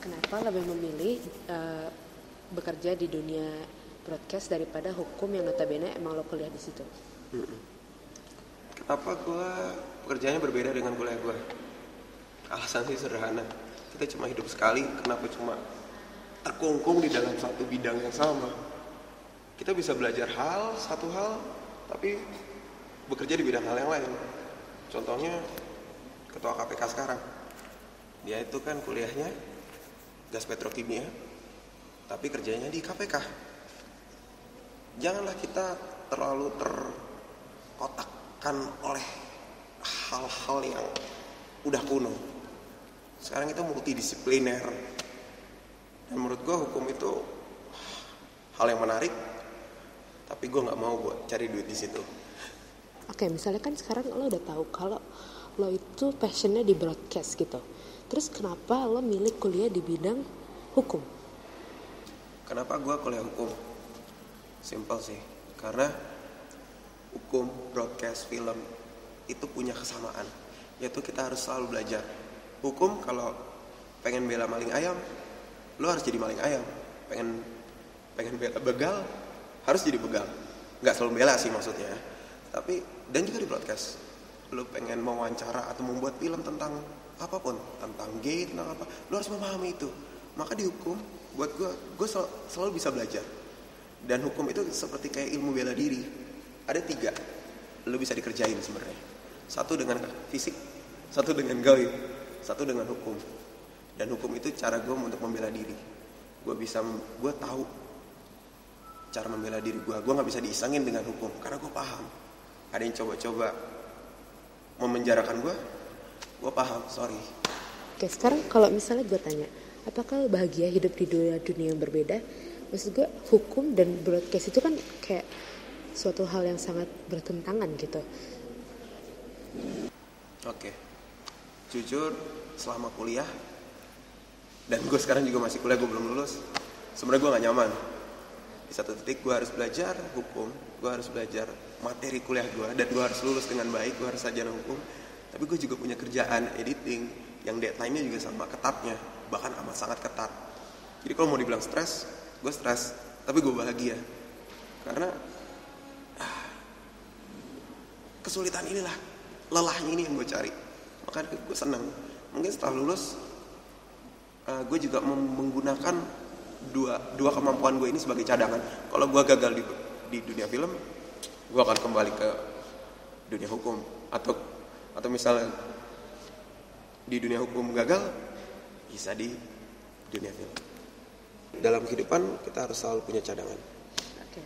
Kenapa lebih memilih bekerja di dunia broadcast daripada hukum yang notabene emang lo kuliah di situ? Kenapa gue pekerjaannya berbeda dengan kuliah gue? Alasan sih sederhana. Kita cuma hidup sekali, kenapa cuma terkungkung di dalam satu bidang yang sama? Kita bisa belajar satu hal, tapi bekerja di bidang hal yang lain. Contohnya ketua KPK sekarang. Dia itu kan kuliahnya gas petrokimia, tapi kerjanya di KPK. Janganlah kita terlalu terkotakkan oleh hal-hal yang udah kuno. Sekarang kita multidisipliner. Dan menurut gue hukum itu hal yang menarik, tapi gue nggak mau buat cari duit di situ. Oke, misalnya kan sekarang lo udah tahu kalau lo itu passionnya di broadcast gitu. Terus kenapa lo milih kuliah di bidang hukum? Kenapa gue kuliah hukum? Simple sih, karena hukum, broadcast, film itu punya kesamaan, yaitu kita harus selalu belajar. Hukum kalau pengen bela maling ayam, lo harus jadi maling ayam. Pengen bela begal, harus jadi begal. Nggak selalu bela sih maksudnya. Tapi, dan juga di broadcast, lo pengen mewawancara atau membuat film tentang apapun, tentang gay, tentang apa, lo harus memahami itu. Maka di hukum, buat gue selalu bisa belajar. Dan hukum itu seperti kayak ilmu bela diri. Ada 3, lo bisa dikerjain sebenarnya. 1 dengan fisik, 1 dengan gaib, 1 dengan hukum. Dan hukum itu cara gue untuk membela diri. Gue tahu cara membela diri gue. Gue nggak bisa diisengin dengan hukum karena gue paham. Ada yang coba-coba memenjarakan gue paham, sorry. Oke, sekarang kalau misalnya gue tanya, apakah lo bahagia hidup di dunia yang berbeda? Maksud gue, hukum dan broadcast itu kan kayak suatu hal yang sangat bertentangan gitu. Oke. Jujur, selama kuliah, dan gue sekarang juga masih kuliah, gue belum lulus, sebenarnya gue gak nyaman. Di satu titik gue harus belajar hukum, gue harus belajar materi kuliah gue, dan gue harus lulus dengan baik, gue harus sarjana hukum. Tapi gue juga punya kerjaan editing yang deadline-nya juga sama ketatnya, bahkan amat sangat ketat. Jadi kalau mau dibilang stres, gue stres, tapi gue bahagia. Karena kesulitan inilah, lelahnya ini yang gue cari. Makanya gue senang. Mungkin setelah lulus, gue juga menggunakan dua kemampuan gue ini sebagai cadangan. Kalau gue gagal di dunia film, gue akan kembali ke dunia hukum. Atau misalnya di dunia hukum gagal, bisa di dunia film. Dalam kehidupan kita harus selalu punya cadangan. Oke,